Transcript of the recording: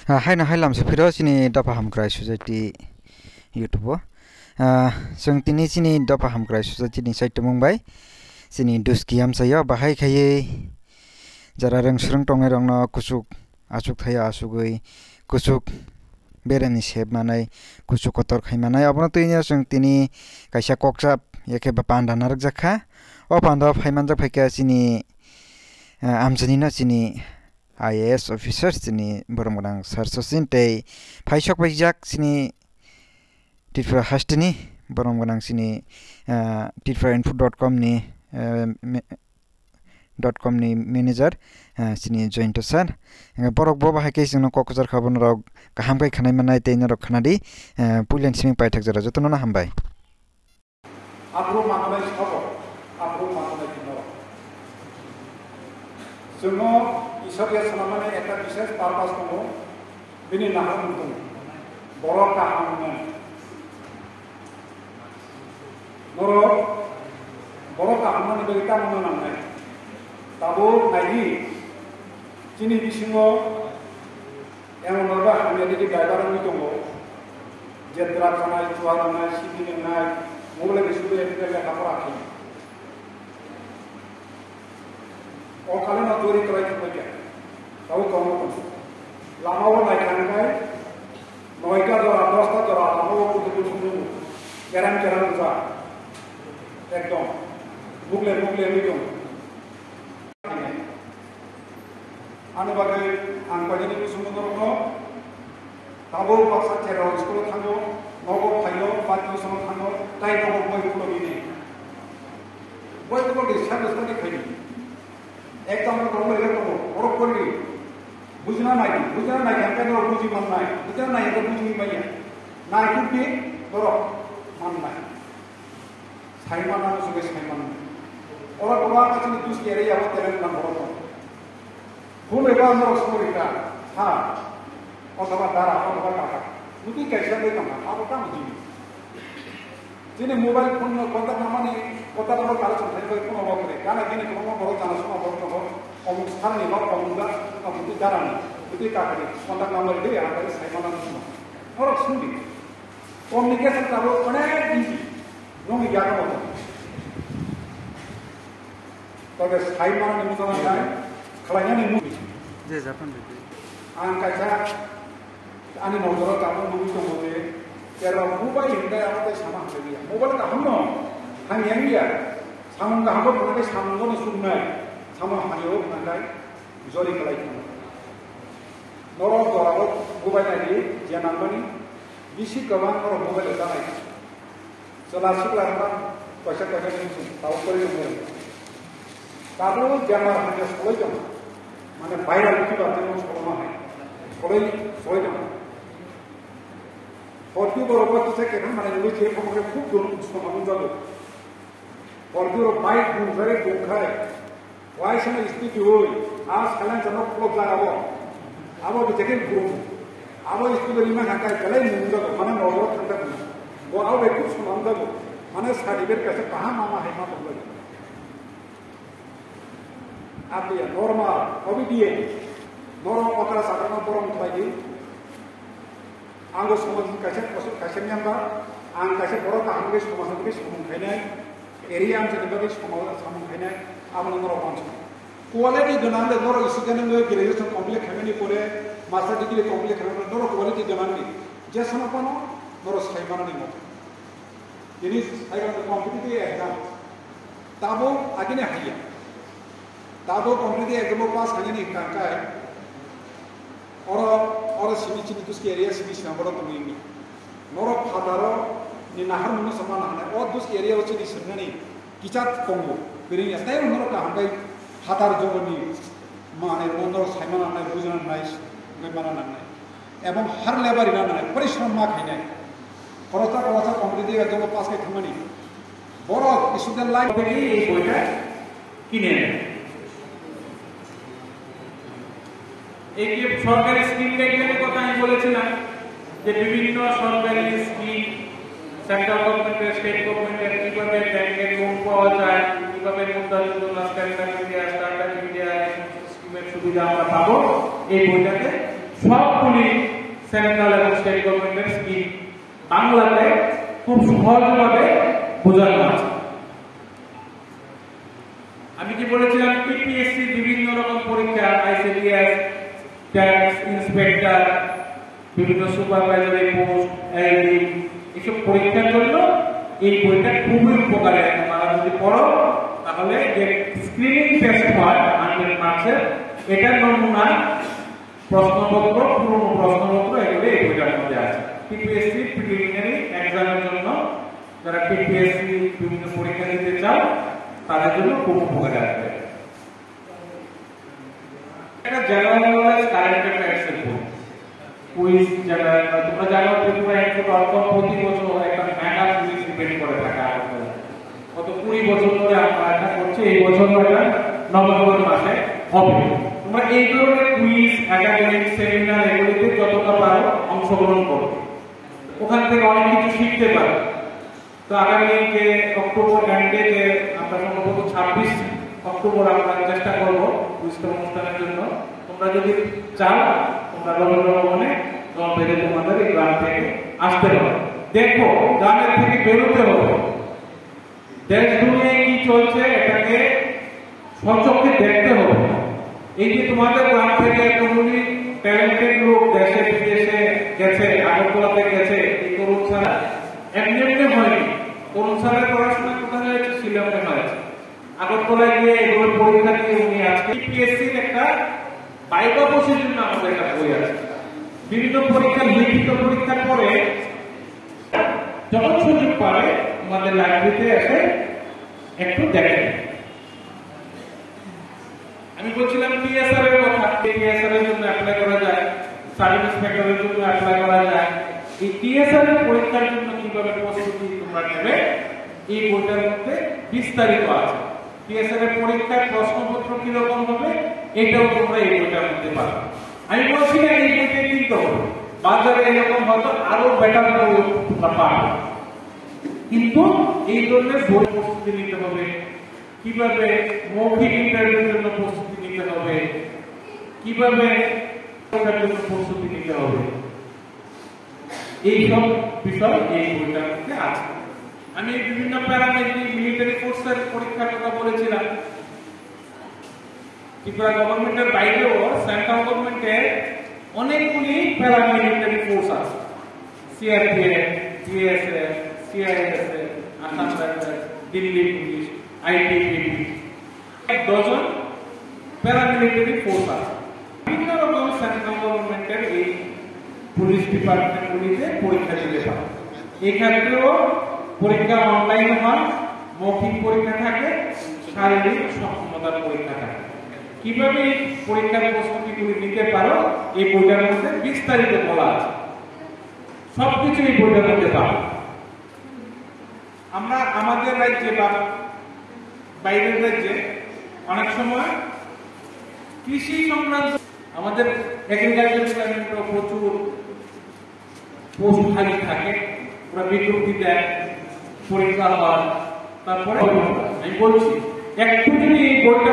Hai na hai lam se phiro sini dapa hamkrai society YouTube sung tini sini dapa hamkrai society ni site mumbai sini duskiam saya bahai khaye jara rang surung tongai rang na kusuk asuk thaya asugoi kusuk berani sep manai kusuk kotor khai manai abona tuinya sung tini kaisa kokchap yake ba panda narak jakha o panda phaimanjak phaika sini amjani na sini IAS officer sini boromorang sarsosin tei phaisok baijak sini tifra hastini boromorang sini tifrainfo.com ni .com ni manager sini join to sir borok bo bahake sino kokjar khabon rok kaham kai khanai manai tei narok khanadi pulen simi paithak jara jotono na hambai apro manai sabo apro manai kino जोङो इसोरिया साननानै একটা বিশেষ purpose दङ बिनि नाम दङ बर' काहामोन बर' काहामनि बेटा मोन नांनाय दाबो नायि जिनि बिसिङाव एमनबा हामियानि गायबारनि दङ जेद्रा खानाय जुवानाय सिबिनाय मबले बिसुबो एफे लेखा फराखै Orang duri kerai kerai, tahu kamu pun. Lama orang naik angkai, mereka jora dosta jora, lama orang kudu kudu, keran usaha, ekdom, bugle ni dong. Anu bagai angkai ini semua orang, tahu paksa cerah sekolah tanggo, nogo payo, batu sama tanggo, tay nogo boy pulau ini. Boy pulau di sana sekali kaya. एक तो हम लोग कौन लेकर तो और कौन ली बुझना नहीं हमके तो बुझी मन नहीं बुझना नहीं तो बुझी नहीं है ना कुछ भी तो मन नहीं साइमन ना सुबह साइमन और बाबा का चीज़ दूसरी एरिया वो तेरे में नंबर तो फूल एक बार नरोस को लिखा हाँ और बाबा दारा और बाबा काका मुझे कैसे लेकर ना आप क्या मुझे जिन्हें मोबाइल फोन में कोता नामानी कोता नंबर काला चलते हैं कोई फोन करे क्या ना जिन्हें कोई बहुत जाना सुना बहुत तो हम स्थान नहीं बात करूँगा अब मुझे जाना नहीं मुझे क्या करें कोता नंबर दे यहाँ पर साइमन ना सुना और सुनी कम्युनिकेशन का वो अनेक इजी नोंग याद होता तो अगर साइमन ने मुझे ना जाए खलाया नहीं मुझे जे जापान बेटे आंका जा आने नौकरों का वो मुझे तो मुझे यार मोबाइल इंडिया आते सामान लगी है मोबाइल का हम yang dia sama nggak hampa pakai sama nggak sungai sama hayo pakai jori kelai norok dorok mobile lagi dia nambani bisi kawan norok mobile ada lagi selasih lakukan pasca ini tahu kali ini kalau jangan hanya sekolah jangan mana bayar itu berarti sekolah mana sekolah jangan Forty बरोबर तुझे केवल mana ini ciri pemakai kubur semua menjadi Forty baik bukan bukan why sana isti dioi as kalian jangan peluk lagi abo bicara guru abo isti beri mana kai kalian menjadi mana normal tanda pun वो आओ एक कुछ मंदा वो माने certificate कैसे कहाँ मामा है मामा बोले आप ये नॉर्मल कभी दिए नॉर्मल पकड़ा साधारण बोरम थोड़ी आंगो समाज कैसे नियमबा आंग कैसे बड़ो का आंगे समाज के समूह खाने एरिया आंग से निकले समूह खाने आमन नरो पांच क्वालिटी गनांदे नरो इसी के लिए ग्रेजुएशन कंप्लीट करने पड़े मास्टर डिग्री कंप्लीट करने नरो क्वालिटी गनांदे जैसे ना पानो नरो साइमन नहीं होता ini saya kompetisi exam tabo agine haya tabo kompetisi exam pass hanya nih kangkai और सिमी चिनी तो उसके एरिया सिमी सिनाबड़ा तो नहीं नोरो फादारो नि नहर मुनो समान है और दूसरी एरिया वो चिनी सुनने किचात कोंगो बिरिंग ऐसा है नोरो का हम कहीं फादार जो बनी माने नोरो साइमन आना है बुझना नहीं गैमाना नहीं एवं हर लेबर इना नहीं परिश्रम मार खाने करता कंप्लीट का जो पास के थमनी बड़ा स्टूडेंट लाइफ में ये बोलता किने एक ये सरकारी स्कीम गाइडलाइन কথা আমি বলেছিলাম যে বিভিন্ন সরকারি scheme central government state government কিভাবে ব্যাংকে লোন পাওয়া যায় কিভাবে মুদ্রা যোজনা স্ট্যান্ডার্ড ইন্ডিয়া স্কিমের সুবিধা আমরা পাবো এই বইটাতে সবগুলি সেন্ট্রাল এবং স্টেট গভর্নমেন্টের স্কিম বাংলাতে খুব সহজভাবে বোঝানো আছে। আমি কি বলেছিলাম, পিপিএসসি বিভিন্ন রকম পরীক্ষা, আইসিডিএস, ট্যাক্স ইন্সপেক্টর, বিভিন্ন সুপারভাইজারি পোস্ট, এলডি, এইসব পরীক্ষার জন্য এই বইটা খুবই উপকারী। তোমরা যদি পড়ো তাহলে যে স্ক্রিনিং টেস্ট হয় 100 মার্কসের, এটার নমুনা প্রশ্নপত্র, পুরনো প্রশ্নপত্র, এগুলো এই বইটার মধ্যে আছে। পিপিএসসি প্রিলিমিনারি এক্সামের জন্য, যারা পিপিএসসি বিভিন্ন পরীক্ষা দিতে চাও তাদের জন্য খুব উপকারী আসবে। এটা জেনারেল নলেজ কারেন্ট অ্যাফেয়ার্সের বই, কুইজ জেনারেল। তোমরা জানো ত্রিপুরা ইনস্টিটিউট প্রতি বছর একটা মেগা কুইজ ইভেন্ট করে থাকে। গত 20 বছর ধরে আমরা এটা করছি, এই বছর এটা নভেম্বর মাসে হবে। তোমরা এই ধরনের কুইজ, একাডেমিক সেমিনার এগুলিতে যতটা পারো অংশগ্রহণ করো, ওখান থেকে অনেক কিছু শিখতে পারো। তো আগামী যে অক্টোবর এন্ডে যে আমরা সম্ভবত 26 অক্টোবর আমরা চেষ্টা করবো কুইজটা অনুষ্ঠানের জন্য। তোমরা যদি চাও তোমরা রবীন্দ্র ভবনে দল বেঁধে তোমাদের এই গ্রাম থেকে আসতে হবে। দেখো, গ্রামের থেকে বেরোতে হবে, দেশ দুনিয়ায় কি চলছে এটাকে সচক্ষে দেখতে হবে। এই যে তোমাদের গ্রাম থেকে এতগুলি ট্যালেন্টেড লোক দেশে বিদেশে গেছে, আগরতলাতে গেছে, এই তরুণ ছাড়া এমনি এমনি হয়নি। তরুণ ছাড়ার পড়াশোনা কোথায় হয়েছে? শিলংয়ে হয়েছে। আগরতলায় গিয়ে এগুলো পরীক্ষা দিয়ে উনি আজকে পিএসসির একটা বাইবা বসের জন্য আমাদের একটা বই আছে। বিভিন্ন পরীক্ষা, লিখিত পরীক্ষার পরে যখন সুযোগ পাবে আমাদের লাইব্রেরিতে এসে একটু দেখেন। আমি বলছিলাম টিএসআর এর কথা। টিএসআর এর জন্য অ্যাপ্লাই করা যায়, সাব ইন্সপেক্টরের জন্য অ্যাপ্লাই করা যায়। এই টিএসআর এর পরীক্ষার জন্য কিভাবে প্রস্তুতি তোমরা নেবে এই বইটার মধ্যে বিস্তারিত আছে। টিএসআর এর পরীক্ষার প্রশ্নপত্র কিরকম হবে এটাও তোমরা এই বইটার মধ্যে পাবে। আমি বলছি না এই বইটা কিনতে হবে, বাজারে এরকম হয়তো আরো বেটার বই তোমরা পাবে, কিন্তু এই ধরনের বই প্রস্তুতি নিতে হবে। কিভাবে মৌখিক ইন্টারভিউর জন্য প্রস্তুতি নিতে হবে, কিভাবে প্রস্তুতি নিতে হবে, এইসব বিষয় এই বইটার মধ্যে আছে। আমি বিভিন্ন প্যারামিলিটারি, মিলিটারি ফোর্সের পরীক্ষার কথা বলেছিলাম। ত্রিপুরা গভর্নমেন্টের বাইরেও সেন্ট্রাল গভর্নমেন্টের অনেকগুলি প্যারামিলিটারি ফোর্স আছে। CRPF, GSF, CISF, Assam rifles, Delhi police, ITBP, 1 dozen paramilitary force আছে। বিভিন্ন রকম সেন্ট্রাল গভর্নমেন্টের এই পুলিশ ডিপার্টমেন্টগুলিতে পরীক্ষা দিতে পারে। এই ক্ষেত্রেও পরীক্ষা অনলাইনে হয়, মৌখিক পরীক্ষা থাকে, শারীরিক সক্ষমতার পরীক্ষা থাকে। কিভাবে এই পরীক্ষার প্রস্তুতিগুলি নিতে পারো এই বইটার মধ্যে বিস্তারিত বলা আছে। সবকিছু এই বইটার মধ্যে পাবো। আমরা আমাদের রাজ্যে বা বাইরের রাজ্যে অনেক সময় কৃষি সংক্রান্ত, আমাদের এগ্রিকালচার ডিপার্টমেন্টও প্রচুর পোস্ট খালি থাকে, ওরা বিজ্ঞপ্তি দেয়, পরীক্ষা হয়। তারপরে আমি বলছি একটু যদি এই বইটা